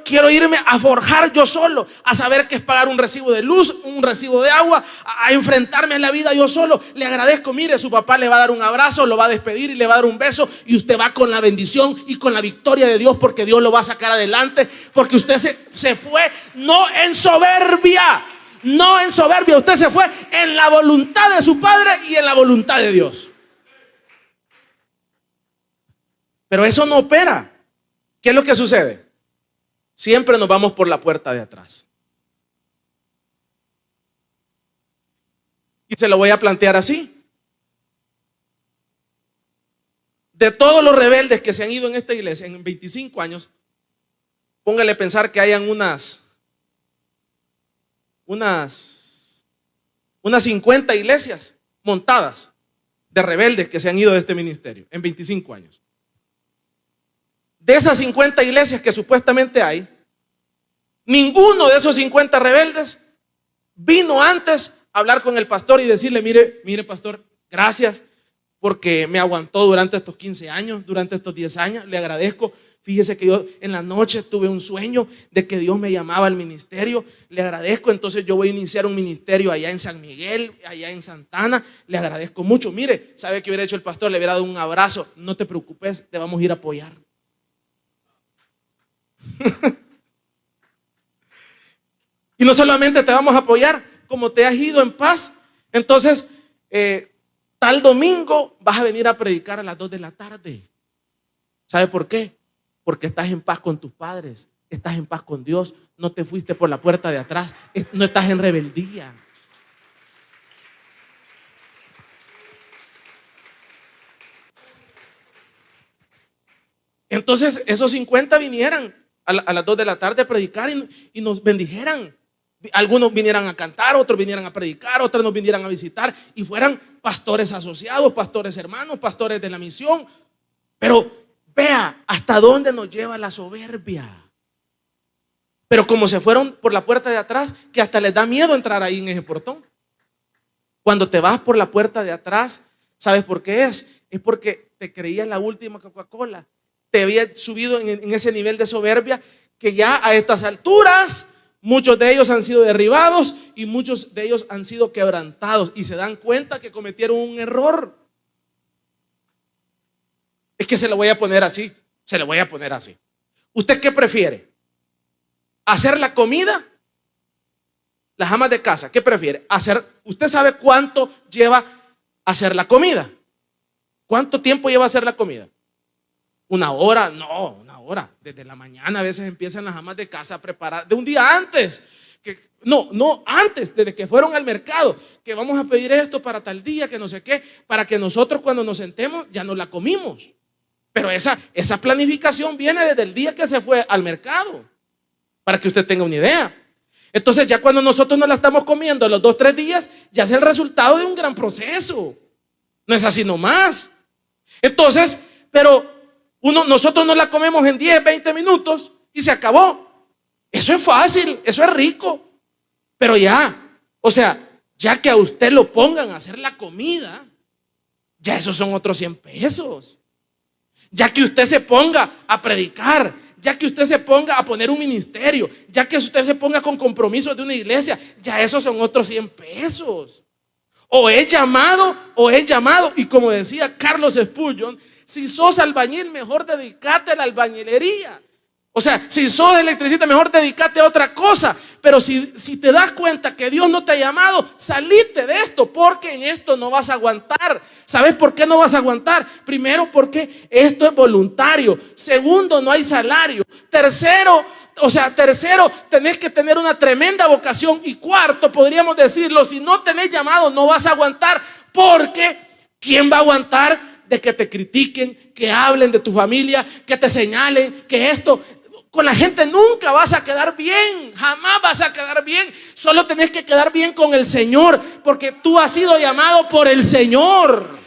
quiero irme a forjar yo solo, a saber qué es pagar un recibo de luz, un recibo de agua, a enfrentarme a la vida yo solo. Le agradezco. Mire, su papá le va a dar un abrazo, lo va a despedir y le va a dar un beso, y usted va con la bendición y con la victoria de Dios, porque Dios lo va a sacar adelante, porque usted se fue no en soberbia, no en soberbia, usted se fue en la voluntad de su Padre y en la voluntad de Dios. Pero eso no opera. ¿Qué es lo que sucede? Siempre nos vamos por la puerta de atrás. Y se lo voy a plantear así. De todos los rebeldes que se han ido en esta iglesia en 25 años, póngale a pensar que hayan unas 50 iglesias montadas de rebeldes que se han ido de este ministerio en 25 años. De esas 50 iglesias que supuestamente hay, ninguno de esos 50 rebeldes vino antes a hablar con el pastor y decirle: mire pastor, gracias porque me aguantó durante estos 15 años, durante estos 10 años, le agradezco. Fíjese que yo en la noche tuve un sueño de que Dios me llamaba al ministerio, le agradezco, entonces yo voy a iniciar un ministerio allá en San Miguel, allá en Santana, le agradezco mucho. Mire, ¿sabe qué hubiera hecho el pastor? Le hubiera dado un abrazo: no te preocupes, te vamos a ir a apoyar. Y no solamente te vamos a apoyar, como te has ido en paz, entonces tal domingo vas a venir a predicar a las 2 de la tarde. ¿Sabe por qué? Porque estás en paz con tus padres, estás en paz con Dios, no te fuiste por la puerta de atrás, no estás en rebeldía. Entonces esos 50 vinieran a las 2 de la tarde a predicar y nos bendijeran. Algunos vinieran a cantar, otros vinieran a predicar, otros nos vinieran a visitar y fueran pastores asociados, pastores hermanos, pastores de la misión. Pero vea hasta dónde nos lleva la soberbia. Pero como se fueron por la puerta de atrás, que hasta les da miedo entrar ahí en ese portón. Cuando te vas por la puerta de atrás, ¿sabes por qué es? Es porque te creías la última Coca-Cola. Te había subido en ese nivel de soberbia que ya a estas alturas muchos de ellos han sido derribados y muchos de ellos han sido quebrantados y se dan cuenta que cometieron un error. Es que se lo voy a poner así, ¿Usted qué prefiere? ¿Hacer la comida? Las amas de casa, ¿qué prefiere? ¿Usted sabe cuánto lleva hacer la comida? ¿Cuánto tiempo lleva hacer la comida? ¿Una hora? No, una hora. Desde la mañana a veces empiezan las amas de casa a preparar, de un día antes. Antes, desde que fueron al mercado, que vamos a pedir esto para tal día, que no sé qué, para que nosotros cuando nos sentemos ya no la comimos. Pero esa planificación viene desde el día que se fue al mercado, para que usted tenga una idea. Entonces ya cuando nosotros nos la estamos comiendo los 2 o 3 días, ya es el resultado de un gran proceso. No es así nomás. Entonces, pero nosotros nos la comemos en 10, 20 minutos y se acabó. Eso es fácil, eso es rico. Pero ya que a usted lo pongan a hacer la comida, ya esos son otros 100 pesos. Ya que usted se ponga a predicar, ya que usted se ponga a poner un ministerio, ya que usted se ponga con compromisos de una iglesia, ya esos son otros 100 pesos. O es llamado, y como decía Carlos Spurgeon, si sos albañil, mejor dedícate a la albañilería. O sea, si sos electricista, mejor dedícate a otra cosa. Pero si te das cuenta que Dios no te ha llamado, salite de esto, porque en esto no vas a aguantar. ¿Sabes por qué no vas a aguantar? Primero, porque esto es voluntario. Segundo, no hay salario. Tercero, o sea, tercero, tenés que tener una tremenda vocación. Y cuarto, podríamos decirlo, si no tenés llamado, no vas a aguantar. Porque ¿quién va a aguantar de que te critiquen, que hablen de tu familia, que te señalen, que esto? Con la gente nunca vas a quedar bien, jamás vas a quedar bien. Solo tenés que quedar bien con el Señor, porque tú has sido llamado por el Señor.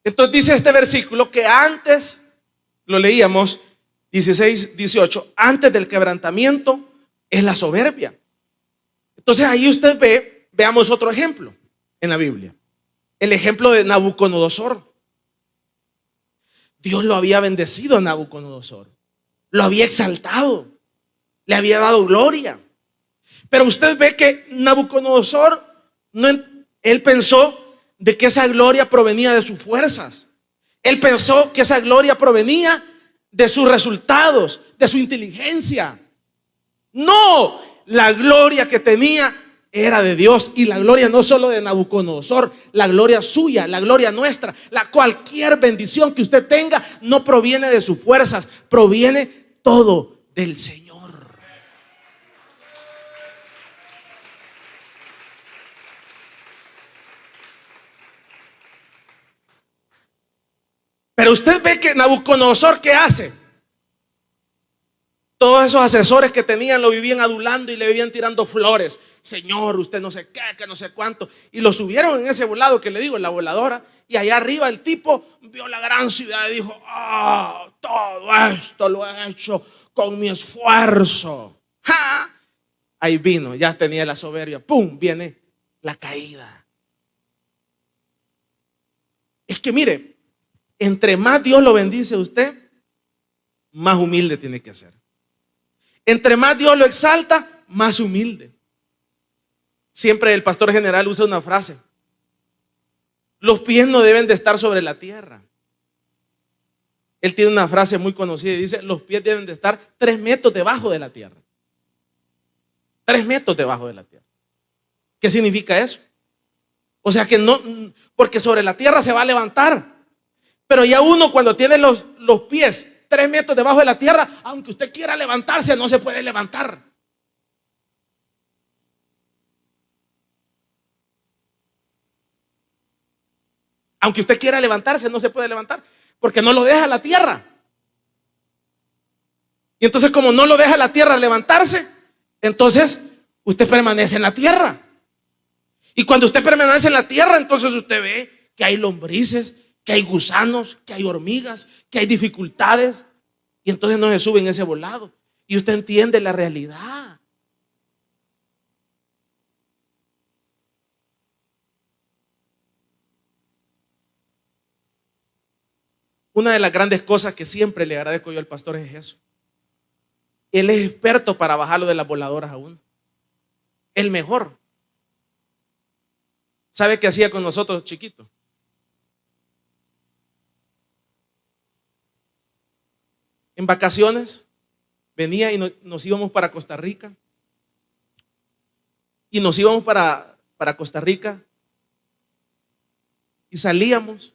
Entonces dice este versículo que antes, lo leíamos 16, 18, antes del quebrantamiento es la soberbia. Entonces ahí usted ve, veamos otro ejemplo en la Biblia. El ejemplo de Nabucodonosor. Dios lo había bendecido a Nabucodonosor, lo había exaltado, le había dado gloria. Pero usted ve que Nabucodonosor, él pensó de que esa gloria provenía de sus fuerzas. Él pensó que esa gloria provenía de sus resultados, de su inteligencia. No, la gloria que tenía era de Dios. Y la gloria no solo de Nabucodonosor, la gloria suya, la gloria nuestra, cualquier bendición que usted tenga no proviene de sus fuerzas, proviene todo del Señor. Pero usted ve que Nabucodonosor, ¿qué hace? Todos esos asesores que tenían lo vivían adulando y le vivían tirando flores. Señor, usted no sé qué, que no sé cuánto. Y lo subieron en ese volado que le digo, en la voladora. Y allá arriba el tipo vio la gran ciudad y dijo: todo esto lo he hecho con mi esfuerzo. ¡Ja! Ahí vino, ya tenía la soberbia. ¡Pum! Viene la caída. Es que mire, entre más Dios lo bendice a usted, más humilde tiene que ser. Entre más Dios lo exalta, más humilde. Siempre el pastor general usa una frase: los pies no deben de estar sobre la tierra. Él tiene una frase muy conocida y dice: los pies deben de estar 3 metros debajo de la tierra. 3 metros debajo de la tierra. ¿Qué significa eso? O sea que no, porque sobre la tierra se va a levantar. Pero ya uno, cuando tiene los pies 3 metros debajo de la tierra, aunque usted quiera levantarse, no se puede levantar. Aunque usted quiera levantarse, no se puede levantar, porque no lo deja la tierra. Y entonces, como no lo deja la tierra levantarse, entonces usted permanece en la tierra. Y cuando usted permanece en la tierra, entonces usted ve que hay lombrices, que hay gusanos, que hay hormigas, que hay dificultades. Y entonces no se sube en ese volado. Y usted entiende la realidad. Una de las grandes cosas que siempre le agradezco yo al pastor es eso. Él es experto para bajarlo de las voladoras a uno. El mejor. ¿Sabe qué hacía con nosotros chiquitos? En vacaciones venía y nos íbamos para Costa Rica. Y nos íbamos para Costa Rica y salíamos,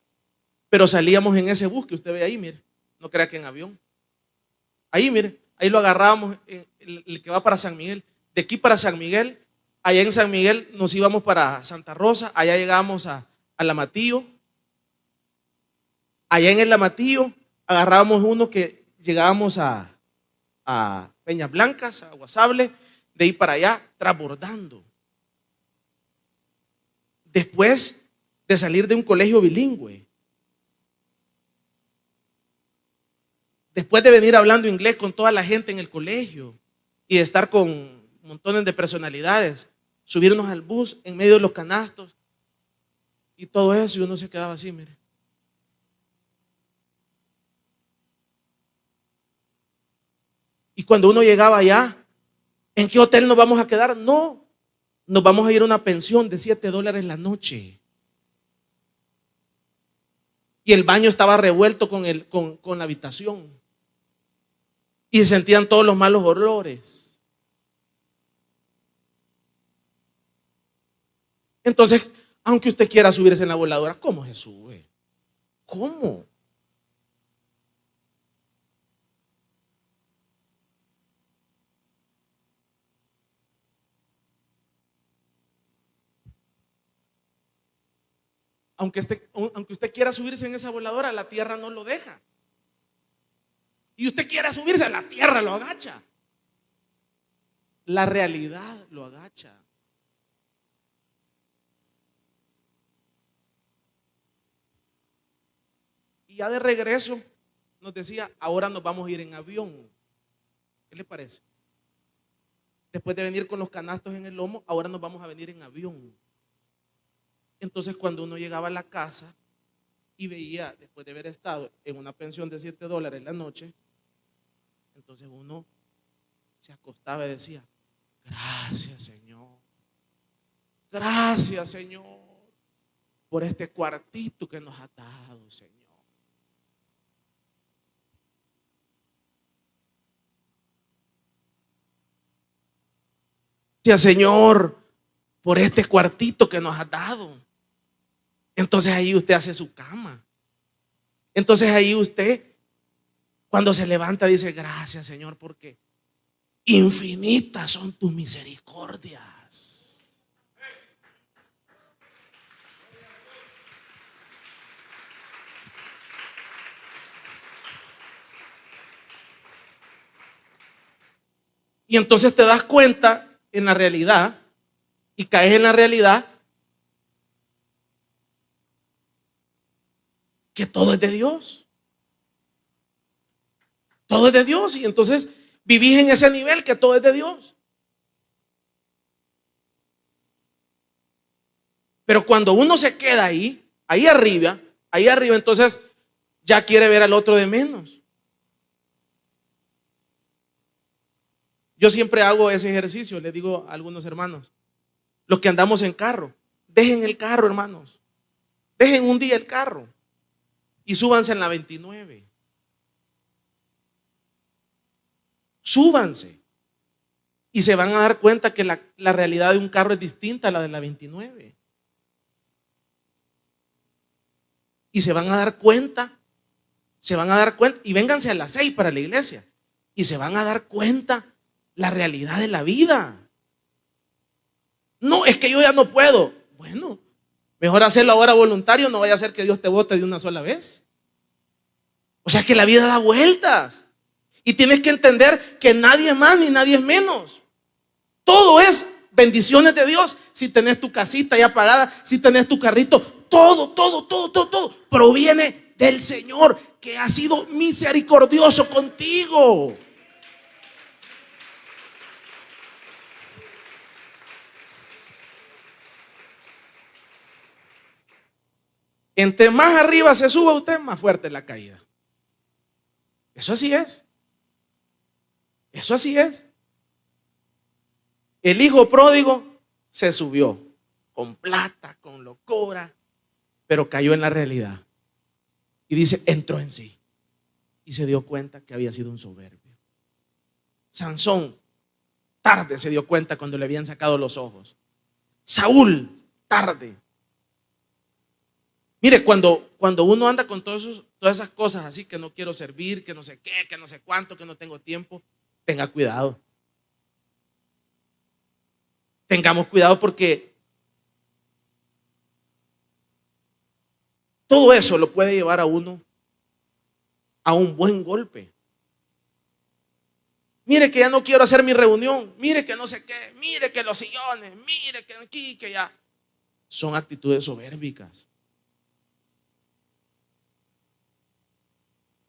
pero salíamos en ese bus que usted ve ahí, mire. No crea que en avión. Ahí, mire, ahí lo agarrábamos, el que va para San Miguel. De aquí para San Miguel, allá en San Miguel nos íbamos para Santa Rosa, allá llegábamos a Lamatillo. Allá en el Lamatillo agarrábamos uno que llegábamos a Peñas Blancas, a Guasable, de ahí para allá, transbordando. Después de salir de un colegio bilingüe, después de venir hablando inglés con toda la gente en el colegio y de estar con montones de personalidades, subirnos al bus en medio de los canastos y todo eso, y uno se quedaba así, mire. Y cuando uno llegaba allá, ¿en qué hotel nos vamos a quedar? No, nos vamos a ir a una pensión de $7 la noche. Y el baño estaba revuelto con la habitación. Y se sentían todos los malos olores. Entonces, Aunque usted quiera subirse en la voladora, ¿cómo se sube? ¿Cómo? Aunque usted quiera subirse en esa voladora, la tierra no lo deja. Y usted quiera subirse, la tierra lo agacha. La realidad lo agacha. Y ya de regreso nos decía, ahora nos vamos a ir en avión. ¿Qué le parece? Después de venir con los canastos en el lomo, ahora nos vamos a venir en avión. Entonces cuando uno llegaba a la casa y veía, después de haber estado en una pensión de $7 la noche, entonces uno se acostaba y decía, gracias Señor, gracias Señor, por este cuartito que nos ha dado, Señor. Gracias Señor, por este cuartito que nos ha dado. Entonces ahí usted hace su cama. Entonces ahí usted, cuando se levanta, dice, gracias Señor, porque infinitas son tus misericordias. Y entonces te das cuenta en la realidad y caes en la realidad que todo es de Dios. Todo es de Dios y entonces vivís en ese nivel que todo es de Dios. Pero cuando uno se queda ahí arriba, entonces ya quiere ver al otro de menos. Yo siempre hago ese ejercicio, le digo a algunos hermanos, los que andamos en carro, dejen el carro, hermanos. Dejen un día el carro y súbanse en la 29. Súbanse y se van a dar cuenta que la realidad de un carro es distinta a la de la 29. Y se van a dar cuenta, y vénganse a las 6 para la iglesia, y se van a dar cuenta la realidad de la vida. No, es que yo ya no puedo. Bueno, mejor hacerlo ahora voluntario, no vaya a ser que Dios te bote de una sola vez. O sea que la vida da vueltas. Y tienes que entender que nadie es más ni nadie es menos. Todo es bendiciones de Dios. Si tenés tu casita ya pagada, si tenés tu carrito, todo proviene del Señor, que ha sido misericordioso contigo. Entre más arriba se suba usted, más fuerte es la caída. Eso así es. Eso así es. El hijo pródigo se subió con plata, con locura, pero cayó en la realidad. Y dice, entró en sí. Y se dio cuenta que había sido un soberbio. Sansón, tarde se dio cuenta cuando le habían sacado los ojos. Saúl, tarde. Mire, cuando uno anda con todas esas cosas así, que no quiero servir, que no sé qué, que no sé cuánto, que no tengo tiempo, tenga cuidado. Tengamos cuidado porque todo eso lo puede llevar a uno a un buen golpe. Mire que ya no quiero hacer mi reunión, mire que no sé qué, mire que los sillones, mire que aquí, que ya. Son actitudes soberbicas.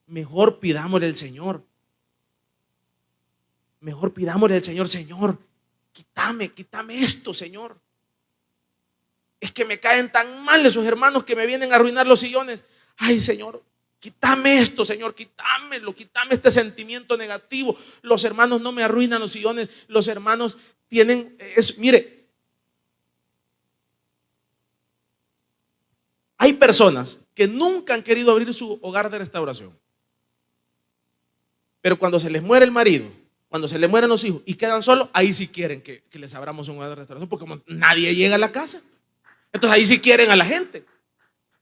Mejor pidámosle al Señor. Mejor pidámosle al Señor, Señor, quítame esto, Señor. Es que me caen tan mal esos hermanos que me vienen a arruinar los sillones. Ay, Señor, quítame esto, Señor, quítamelo, quítame este sentimiento negativo. Los hermanos no me arruinan los sillones. Los hermanos tienen, mire, hay personas que nunca han querido abrir su hogar de restauración. Pero cuando se les muere el marido, cuando se les mueren los hijos y quedan solos, ahí sí quieren que les abramos un hogar de restauración, porque como nadie llega a la casa. Entonces ahí sí quieren a la gente,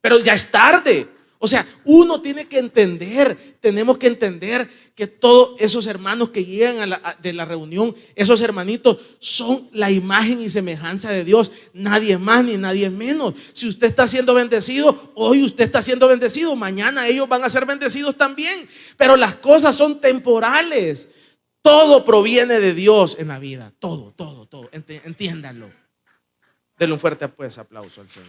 pero ya es tarde. O sea, uno tiene que entender, tenemos que entender que todos esos hermanos que llegan de la reunión, esos hermanitos son la imagen y semejanza de Dios. Nadie más ni nadie menos. Si usted está siendo bendecido, hoy usted está siendo bendecido, mañana ellos van a ser bendecidos también. Pero las cosas son temporales. Todo proviene de Dios en la vida. Todo, todo, todo. Entiéndanlo. Denle un fuerte pues aplauso al Señor.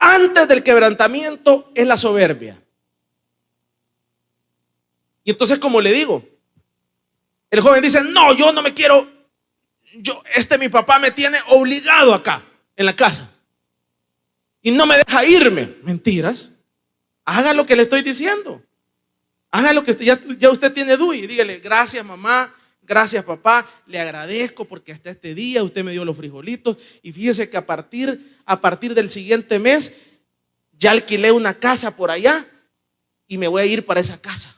Antes del quebrantamiento es la soberbia. Y entonces, como le digo, el joven dice: no, yo no me quiero, mi papá me tiene obligado acá, en la casa, y no me deja irme. Mentiras. Haga lo que le estoy diciendo. Haga lo que ya usted tiene DUI. Dígale: gracias mamá, gracias papá, le agradezco porque hasta este día usted me dio los frijolitos. Y fíjese que a partir del siguiente mes ya alquilé una casa por allá y me voy a ir para esa casa.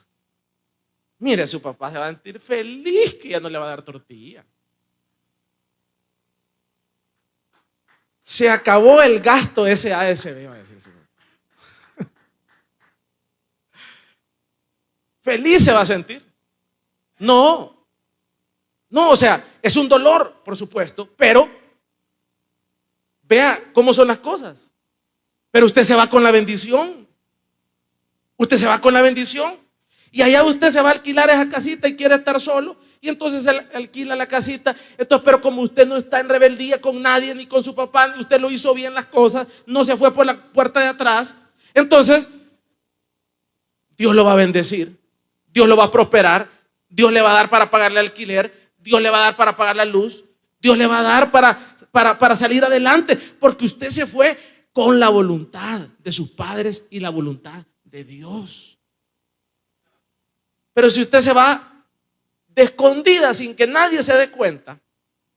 Mire, su papá se va a sentir feliz que ya no le va a dar tortilla. Se acabó el gasto ese ASB, va a decir su papá. Feliz se va a sentir. No, o sea, es un dolor, por supuesto, pero vea cómo son las cosas. Pero usted se va con la bendición. Usted se va con la bendición. Y allá usted se va a alquilar esa casita y quiere estar solo. Y entonces él alquila la casita. Entonces, pero como usted no está en rebeldía con nadie ni con su papá, usted lo hizo bien las cosas, no se fue por la puerta de atrás. Entonces, Dios lo va a bendecir. Dios lo va a prosperar. Dios le va a dar para pagarle alquiler. Dios le va a dar para pagar la luz. Dios le va a dar para salir adelante. Porque usted se fue con la voluntad de sus padres y la voluntad de Dios. Pero si usted se va de escondida sin que nadie se dé cuenta,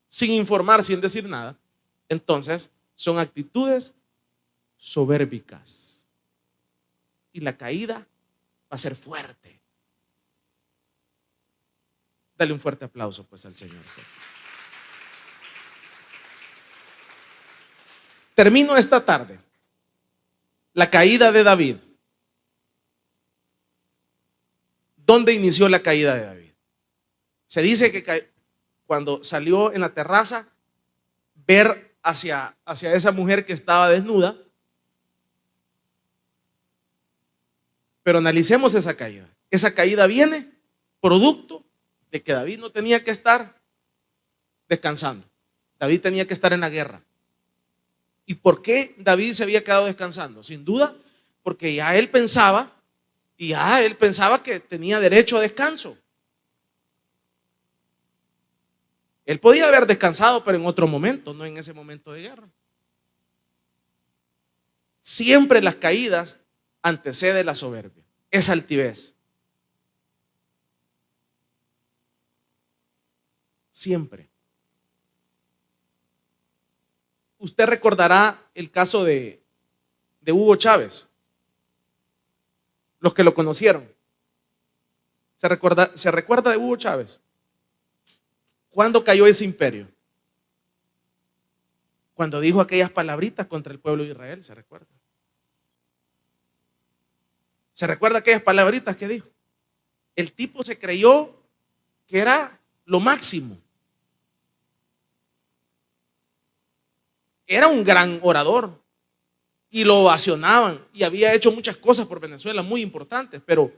sin informar, sin decir nada, entonces son actitudes soberbicas. Y la caída va a ser fuerte. Dale un fuerte aplauso pues al Señor. Termino esta tarde. La caída de David. ¿Dónde inició la caída de David? Se dice que cuando salió en la terraza, ver hacia esa mujer que estaba desnuda. Pero analicemos esa caída. Esa caída viene producto de que David no tenía que estar descansando. David tenía que estar en la guerra. ¿Y por qué David se había quedado descansando? Sin duda, porque ya él pensaba que tenía derecho a descanso. Él podía haber descansado, pero en otro momento, no en ese momento de guerra. Siempre las caídas antecede la soberbia, es altivez. Siempre. Usted recordará el caso de Hugo Chávez. Los que lo conocieron. ¿Se recuerda de Hugo Chávez? ¿Cuándo cayó ese imperio? Cuando dijo aquellas palabritas contra el pueblo de Israel, ¿se recuerda? ¿Se recuerda aquellas palabritas que dijo? El tipo se creyó que era lo máximo. Era un gran orador y lo ovacionaban y había hecho muchas cosas por Venezuela muy importantes, pero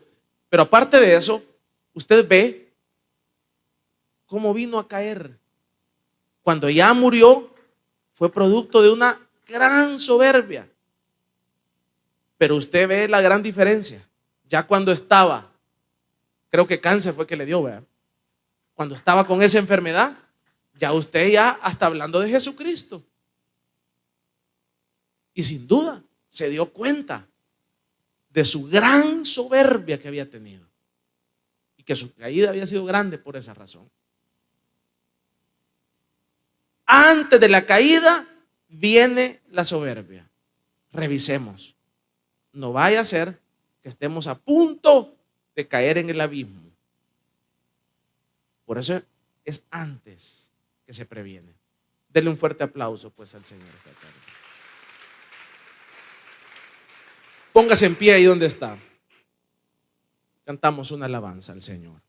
aparte de eso, usted ve cómo vino a caer. Cuando ya murió, fue producto de una gran soberbia. Pero usted ve la gran diferencia. Ya cuando estaba, creo que cáncer fue que le dio, ¿verdad? Cuando estaba con esa enfermedad, ya usted ya hasta hablando de Jesucristo. Y sin duda se dio cuenta de su gran soberbia que había tenido. Y que su caída había sido grande por esa razón. Antes de la caída viene la soberbia. Revisemos. No vaya a ser que estemos a punto de caer en el abismo. Por eso es antes que se previene. Denle un fuerte aplauso pues al Señor esta tarde. Póngase en pie ahí donde está. Cantamos una alabanza al Señor.